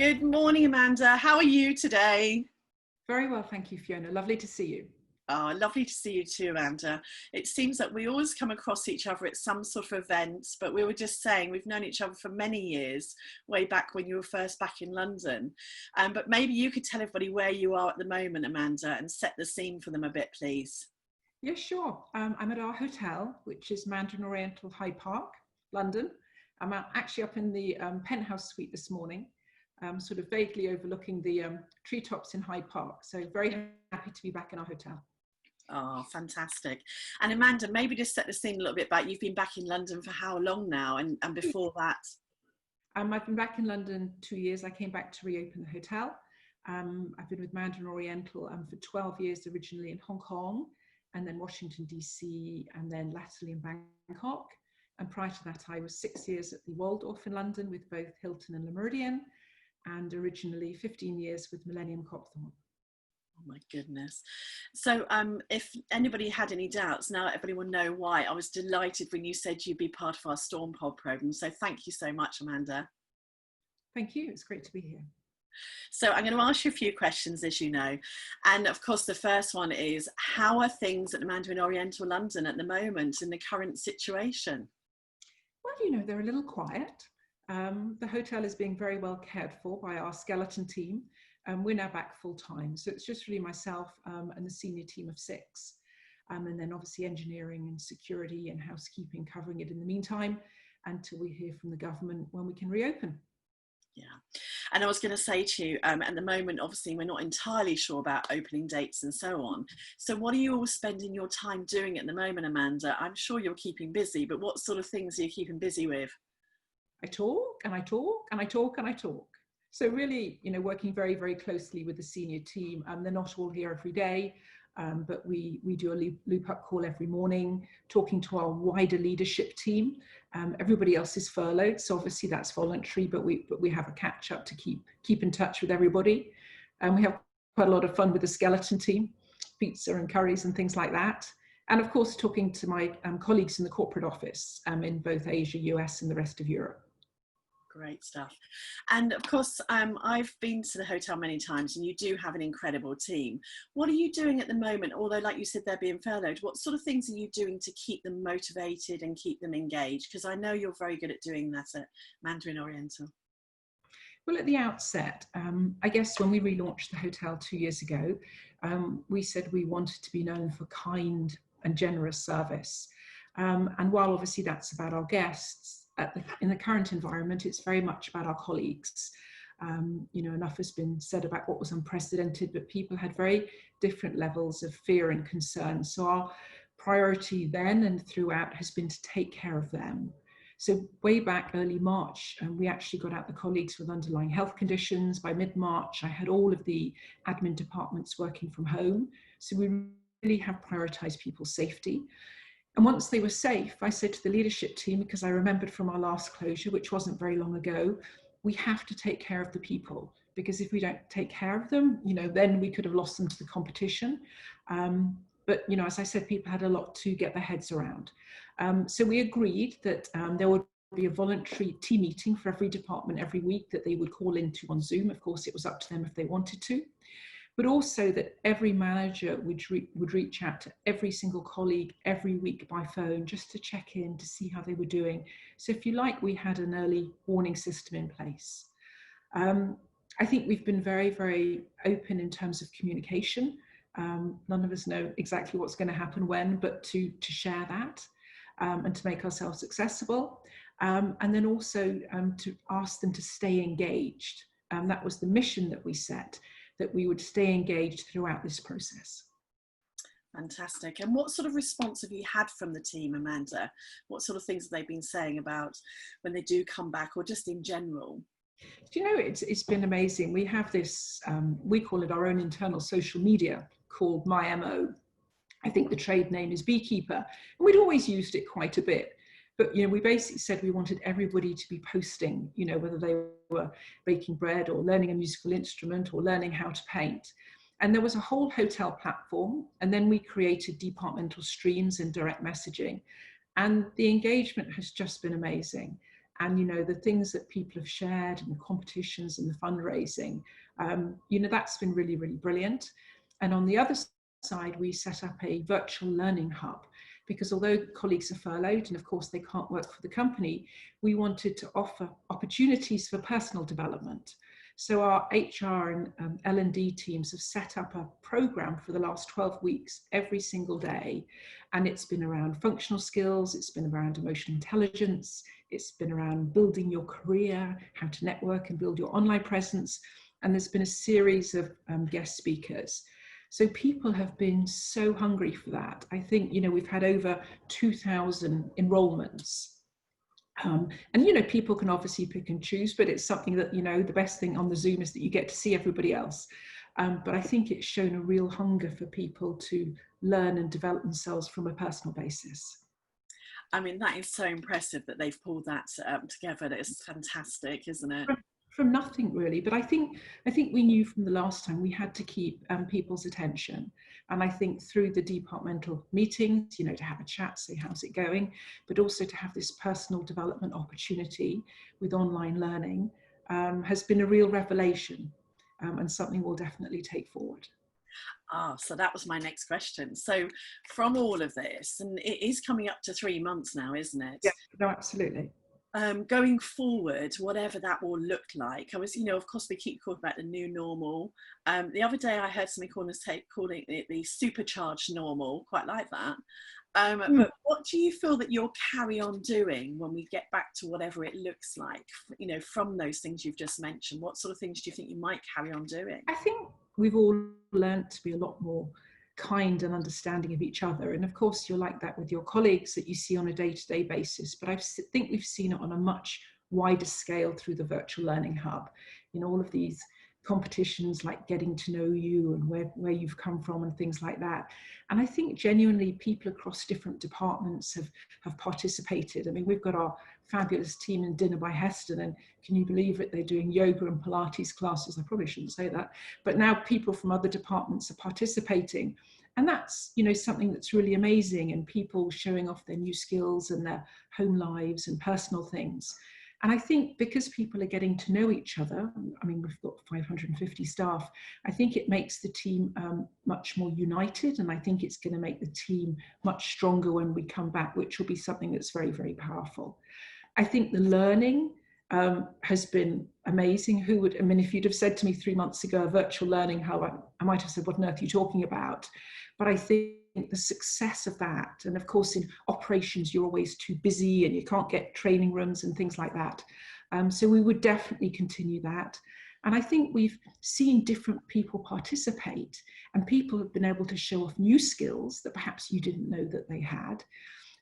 Good morning, Amanda. How are you today? Very well, thank you, Fiona. Lovely to see you. Oh, lovely to see you too, Amanda. It seems that we always come across each other at some sort of event, but we were just saying we've known each other for many years, way back when you were first back in London. But maybe you could tell everybody where you are at the moment, Amanda, and set the scene for them a bit, please. Yes, sure. I'm at our hotel, which is Mandarin Oriental Hyde Park, London. I'm actually up in the penthouse suite this morning, sort of vaguely overlooking the treetops in Hyde Park. So very happy to be back in our hotel. Oh, fantastic. And Amanda, maybe just set the scene a little bit back. You've been back in London for how long now? And before that? I've been back in London 2 years. I came back to reopen the hotel. I've been with Mandarin Oriental for 12 years, originally in Hong Kong, and then Washington, DC, and then latterly in Bangkok. And prior to that, I was 6 years at the Waldorf in London with both Hilton and Le Méridien, and originally 15 years with Millennium Copthorne. Oh my goodness. So if anybody had any doubts, now everybody will know why. I was delighted when you said you'd be part of our Storm Pod program. So thank you so much, Amanda. Thank you. It's great to be here. So I'm going to ask you a few questions, as you know. And of course, the first one is, how are things at the Mandarin Oriental London at the moment in the current situation? Well, you know, they're a little quiet. The hotel is being very well cared for by our skeleton team. We're now back full time. So it's just really myself and the senior team of 6. And then obviously engineering and security and housekeeping covering it in the meantime until we hear from the government when we can reopen. Yeah. And I was going to say to you, at the moment, obviously, we're not entirely sure about opening dates and so on. So what are you all spending your time doing at the moment, Amanda? I'm sure you're keeping busy, but what sort of things are you keeping busy with? I talk and I talk and I talk and I talk. So really, you know, working very, very closely with the senior team. They're not all here every day, but we do a loop-up call every morning, talking to our wider leadership team. Everybody else is furloughed, so obviously that's voluntary, but we have a catch-up to keep in touch with everybody. And we have quite a lot of fun with the skeleton team, pizza and curries and things like that. And of course, talking to my colleagues in the corporate office in both Asia, US, and the rest of Europe. Great stuff. And of course, I've been to the hotel many times, and you do have an incredible team. What are you doing at the moment? Although, like you said, they're being furloughed. What sort of things are you doing to keep them motivated and keep them engaged? Because I know you're very good at doing that at Mandarin Oriental. Well, at the outset, I guess when we relaunched the hotel 2 years ago, we said we wanted to be known for kind and generous service. And while obviously that's about our guests, in the current environment, it's very much about our colleagues. You know, enough has been said about what was unprecedented, but people had very different levels of fear and concern. So our priority then and throughout has been to take care of them. So way back early March, we actually got out the colleagues with underlying health conditions. By mid-March, I had all of the admin departments working from home. So we really have prioritized people's safety. And once they were safe, I said to the leadership team, because I remembered from our last closure, which wasn't very long ago, we have to take care of the people, because if we don't take care of them, you know, then we could have lost them to the competition. But, you know, as I said, people had a lot to get their heads around. So we agreed that there would be a voluntary team meeting for every department every week that they would call into on Zoom. Of course, it was up to them if they wanted to. But also that every manager would reach out to every single colleague every week by phone just to check in to see how they were doing. So if you like, we had an early warning system in place. I think we've been very, very open in terms of communication. None of us know exactly what's going to happen when, but to share that and to make ourselves accessible. And then also to ask them to stay engaged. That was the mission that we set, that we would stay engaged throughout this process. Fantastic. And what sort of response have you had from the team, Amanda? What sort of things have they been saying about when they do come back, or just in general? Do you know, it's been amazing. We have this, we call it our own internal social media called My MO. I think the trade name is Beekeeper. And we'd always used it quite a bit. But, you know, we basically said we wanted everybody to be posting, you know, whether they were baking bread or learning a musical instrument or learning how to paint. And there was a whole hotel platform. And then we created departmental streams and direct messaging. And the engagement has just been amazing. And, you know, the things that people have shared and the competitions and the fundraising, you know, that's been really, really brilliant. And on the other side, we set up a virtual learning hub, because although colleagues are furloughed and of course they can't work for the company, we wanted to offer opportunities for personal development. So our HR and L&D teams have set up a program for the last 12 weeks, every single day. And it's been around functional skills, it's been around emotional intelligence, it's been around building your career, how to network and build your online presence. And there's been a series of guest speakers. So people have been so hungry for that. I think, you know, we've had over 2,000 enrollments. And, you know, people can obviously pick and choose, but it's something that, you know, the best thing on the Zoom is that you get to see everybody else. But I think it's shown a real hunger for people to learn and develop themselves from a personal basis. I mean, that is so impressive that they've pulled that together. That is fantastic, isn't it? From nothing really, but I think we knew from the last time we had to keep people's attention, and I think through the departmental meetings, you know, to have a chat, say how's it going, but also to have this personal development opportunity with online learning has been a real revelation, and something we'll definitely take forward. So that was my next question. So from all of this, and it is coming up to 3 months now, isn't it? Yeah, no, absolutely. Going forward, whatever that will look like, I was, you know, of course we keep talking about the new normal. The other day I heard somebody calling it the supercharged normal, quite like that. But what do you feel that you'll carry on doing when we get back to whatever it looks like, you know, from those things you've just mentioned? What sort of things do you think you might carry on doing? I think we've all learned to be a lot more kind and understanding of each other, and of course you're like that with your colleagues that you see on a day-to-day basis, but I think we've seen it on a much wider scale through the virtual learning hub. You know, all of these competitions like getting to know you and where you've come from and things like that, and I think genuinely people across different departments have participated. I mean, we've got our fabulous team in Dinner by Heston, and can you believe it, they're doing yoga and Pilates classes. I probably shouldn't say that, but now people from other departments are participating, and that's, you know, something that's really amazing, and people showing off their new skills and their home lives and personal things. And I think because people are getting to know each other, I mean, we've got 550 staff, I think it makes the team much more united, and I think it's going to make the team much stronger when we come back, which will be something that's very, very powerful. I think the learning has been amazing. Who would, I mean, if you'd have said to me 3 months ago, virtual learning, how I might have said, what on earth are you talking about? But I think the success of that, and of course in operations, you're always too busy and you can't get training rooms and things like that. So we would definitely continue that. And I think we've seen different people participate, and people have been able to show off new skills that perhaps you didn't know that they had.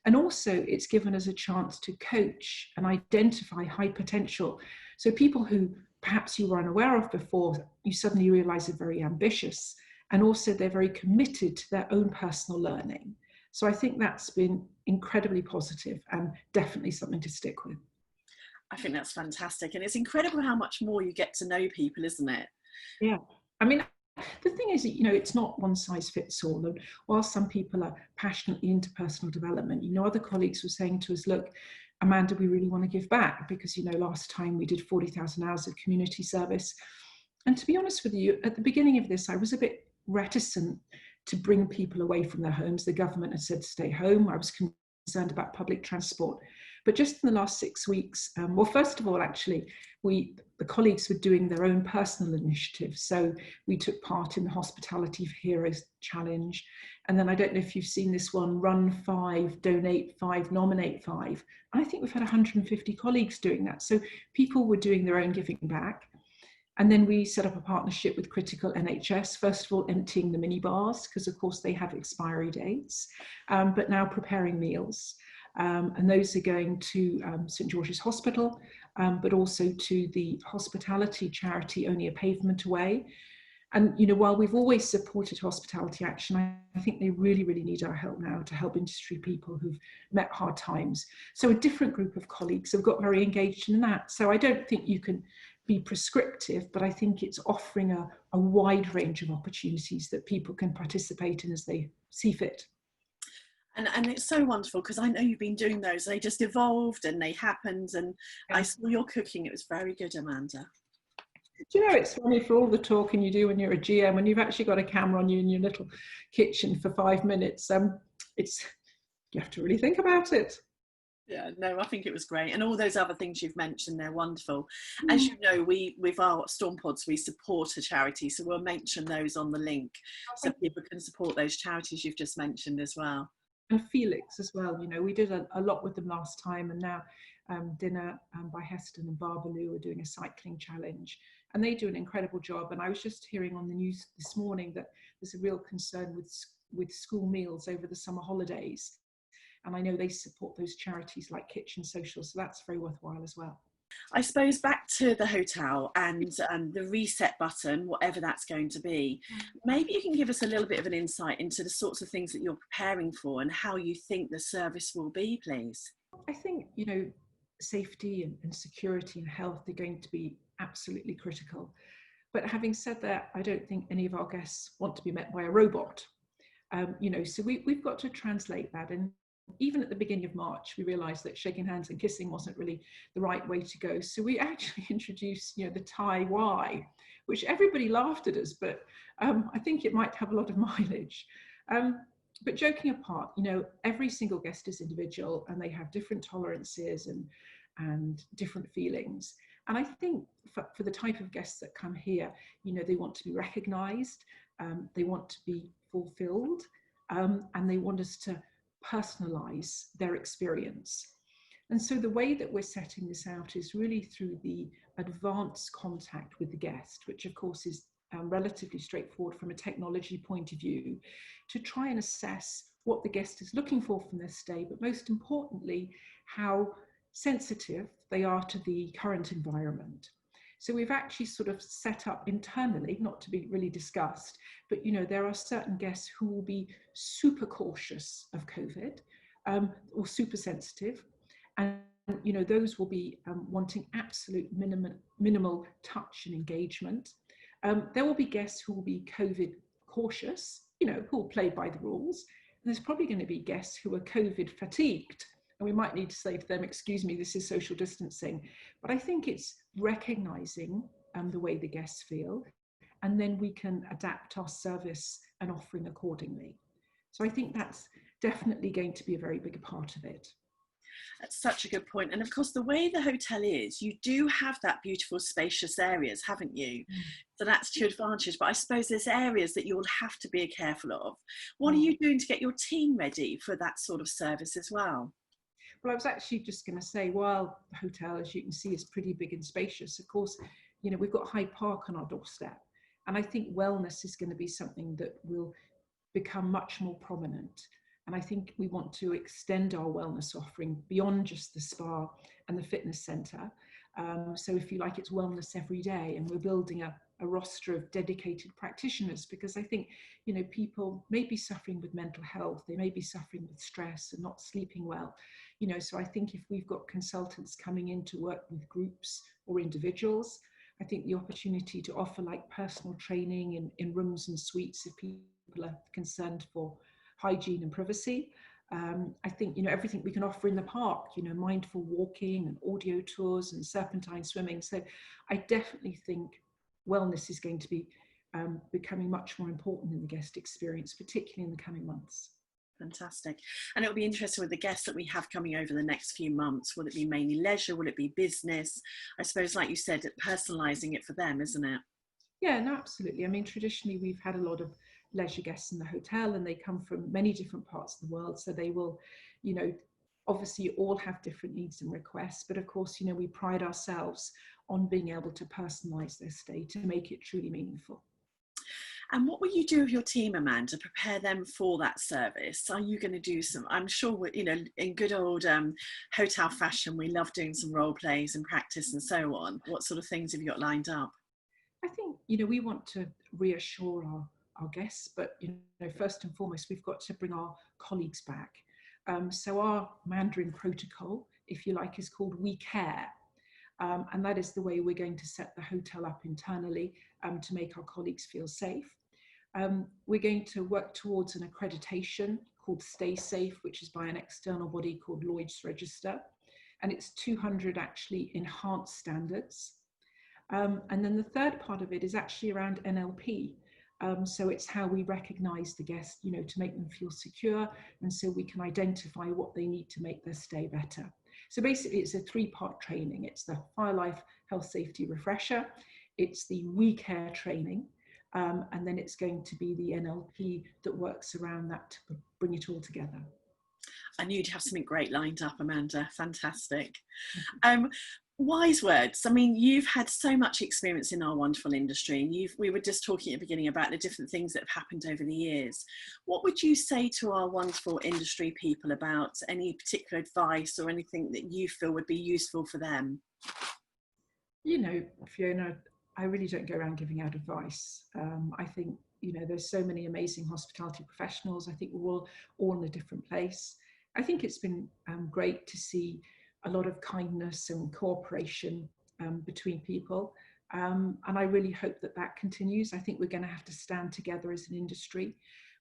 And also it's given us a chance to coach and identify high potential. So people who perhaps you were unaware of before, you suddenly realize are very ambitious, and also they're very committed to their own personal learning. So I think that's been incredibly positive and definitely something to stick with. I think that's fantastic. And it's incredible how much more you get to know people, isn't it? Yeah. I mean, the thing is that, you know, it's not one size fits all. And while some people are passionately into personal development, you know, other colleagues were saying to us, look, Amanda, we really want to give back because, you know, last time we did 40,000 hours of community service. And to be honest with you, at the beginning of this, I was a bit reticent to bring people away from their homes. The government had said to stay home. I was concerned about public transport. But just in the last 6 weeks, well, first of all, actually, the colleagues were doing their own personal initiatives. So we took part in the Hospitality for Heroes Challenge. And then I don't know if you've seen this one, Run 5, Donate 5, Nominate 5. I think we've had 150 colleagues doing that. So people were doing their own giving back. And then we set up a partnership with Critical NHS, first of all, emptying the minibars, because of course they have expiry dates, but now preparing meals. And those are going to St George's Hospital, but also to the hospitality charity Only a Pavement Away. And, you know, while we've always supported Hospitality Action, I think they really, really need our help now to help industry people who've met hard times. So a different group of colleagues have got very engaged in that. So I don't think you can be prescriptive, but I think it's offering a wide range of opportunities that people can participate in as they see fit. And it's so wonderful because I know you've been doing those. They just evolved and they happened. And I Yeah. saw your cooking. It was very good, Amanda. Do you know, it's funny for all the talking you do when you're a GM, when you've actually got a camera on you in your little kitchen for 5 minutes, it's, you have to really think about it. Yeah, no, I think it was great. And all those other things you've mentioned, they're wonderful. As Mm. you know, we, with our Storm Pods, we support a charity. So we'll mention those on the link so people can support those charities you've just mentioned as well. And Felix as well, you know, we did a lot with them last time, and now Dinner by Heston and Barbaloo are doing a cycling challenge, and they do an incredible job. And I was just hearing on the news this morning that there's a real concern with school meals over the summer holidays, and I know they support those charities like Kitchen Social, so that's very worthwhile as well. I suppose back to the hotel and the reset button, whatever that's going to be, maybe you can give us a little bit of an insight into the sorts of things that you're preparing for and how you think the service will be, please. I think, you know, safety and security and health are going to be absolutely critical. But having said that, I don't think any of our guests want to be met by a robot. You know, so we've got to translate that. And even at the beginning of March, we realized that shaking hands and kissing wasn't really the right way to go. So we actually introduced, you know, the Thai Y, which everybody laughed at us, but I think it might have a lot of mileage. But joking apart, you know, every single guest is individual and they have different tolerances and different feelings. And I think for the type of guests that come here, you know, they want to be recognized, they want to be fulfilled, and they want us to personalize their experience. And so the way that we're setting this out is really through the advanced contact with the guest, which of course is relatively straightforward from a technology point of view, to try and assess what the guest is looking for from their stay, but most importantly, how sensitive they are to the current environment. So we've actually sort of set up internally, not to be really discussed, but you know, there are certain guests who will be super cautious of COVID or super sensitive. And you know, those will be wanting absolute minimal touch and engagement. There will be guests who will be COVID cautious, you know, who will play by the rules. And there's probably going to be guests who are COVID fatigued. And we might need to say to them, excuse me, this is social distancing. But I think it's recognizing the way the guests feel, and then we can adapt our service and offering accordingly. So I think that's definitely going to be a very big part of it. That's such a good point. And of course, the way the hotel is, you do have that beautiful spacious areas, haven't you? So that's to your advantage. But I suppose there's areas that you'll have to be careful of. What are you doing to get your team ready for that sort of service as well? Well, I was actually just going to say, while the hotel, as you can see, is pretty big and spacious, of course, you know, we've got Hyde Park on our doorstep. And I think wellness is going to be something that will become much more prominent. And I think we want to extend our wellness offering beyond just the spa and the fitness centre. So if you like, it's wellness every day. And we're building a roster of dedicated practitioners, because I think, you know, people may be suffering with mental health, they may be suffering with stress and not sleeping well. You know, so I think if we've got consultants coming in to work with groups or individuals, I think the opportunity to offer like personal training in rooms and suites if people are concerned for hygiene and privacy. I think, you know, everything we can offer in the park, you know, mindful walking and audio tours and serpentine swimming. So I definitely think wellness is going to be becoming much more important in the guest experience, particularly in the coming months. Fantastic. And it'll be interesting with the guests that we have coming over the next few months. Will it be mainly leisure? Will it be business? I suppose, like you said, personalising it for them, isn't it? Yeah, no, absolutely. I mean, traditionally, we've had a lot of leisure guests in the hotel, and they come from many different parts of the world. So they will, you know, obviously all have different needs and requests. But of course, you know, we pride ourselves on being able to personalise their stay to make it truly meaningful. And what will you do with your team, Amanda, prepare them for that service? Are you going to do some, I'm sure, you know, in good old hotel fashion, we love doing some role plays and practice and so on. What sort of things have you got lined up? I think, you know, we want to reassure our guests, but, you know, first and foremost, we've got to bring our colleagues back. So our Mandarin protocol, if you like, is called We Care. And that is the way we're going to set the hotel up internally to make our colleagues feel safe. We're going to work towards an accreditation called Stay Safe, which is by an external body called Lloyd's Register. And it's 200 actually enhanced standards. And then the third part of it is actually around NLP. So it's how we recognize the guest, you know, to make them feel secure, and so we can identify what they need to make their stay better. So basically it's a 3-part training. It's the Fire Life Health Safety Refresher, it's the We Care training, and then it's going to be the NLP that works around that to bring it all together. I knew you'd have something great lined up, Amanda. Fantastic. Wise words. I mean, you've had so much experience in our wonderful industry, and we were just talking at the beginning about the different things that have happened over the years. What would you say to our wonderful industry people about any particular advice or anything that you feel would be useful for them? You know, Fiona, I really don't go around giving out advice. I think, you know, there's so many amazing hospitality professionals. I think we're all in a different place. I think it's been great to see a lot of kindness and cooperation between people. And I really hope that that continues. I think we're going to have to stand together as an industry.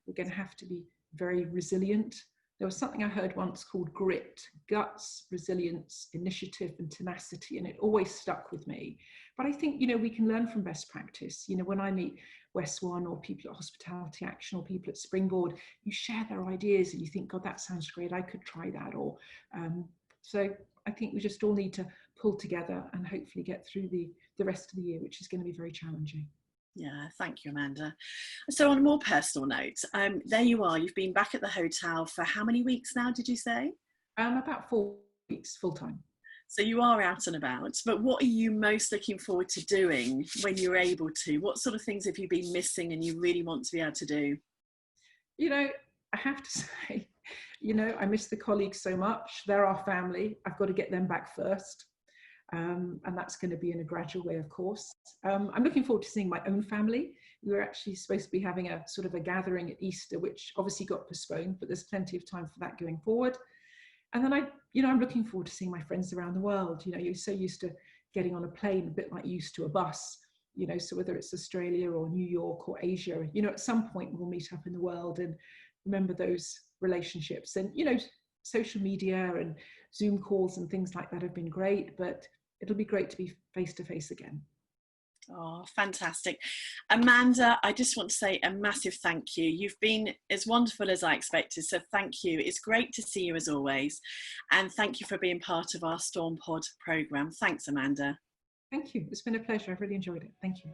We're going to have to be very resilient. There was something I heard once called grit, guts, resilience, initiative, and tenacity, and it always stuck with me. But I think, you know, we can learn from best practice. You know, when I meet West One or people at Hospitality Action or people at Springboard, you share their ideas and you think, God, that sounds great, I could try that. Or so I think we just all need to pull together and hopefully get through the rest of the year, which is going to be very challenging. Yeah, thank you, Amanda. So on a more personal note, there you are, you've been back at the hotel for how many weeks now, did you say? About 4 weeks full time. So you are out and about, but what are you most looking forward to doing when you're able to? What sort of things have you been missing and you really want to be able to do? You know, I have to say, you know, I miss the colleagues so much. They're our family. I've got to get them back first. And that's going to be in a gradual way, of course. I'm looking forward to seeing my own family. We were actually supposed to be having a sort of a gathering at Easter, which obviously got postponed, but there's plenty of time for that going forward. And then I'm looking forward to seeing my friends around the world. You know, you're so used to getting on a plane, a bit like you used to a bus, you know, so whether it's Australia or New York or Asia, you know, at some point we'll meet up in the world and remember those relationships. And, you know, social media and Zoom calls and things like that have been great, but it'll be great to be face to face again. Oh, fantastic. Amanda, I just want to say a massive thank you. You've been as wonderful as I expected, so thank you. It's great to see you as always. And thank you for being part of our Storm Pod programme. Thanks, Amanda. Thank you. It's been a pleasure. I've really enjoyed it. Thank you.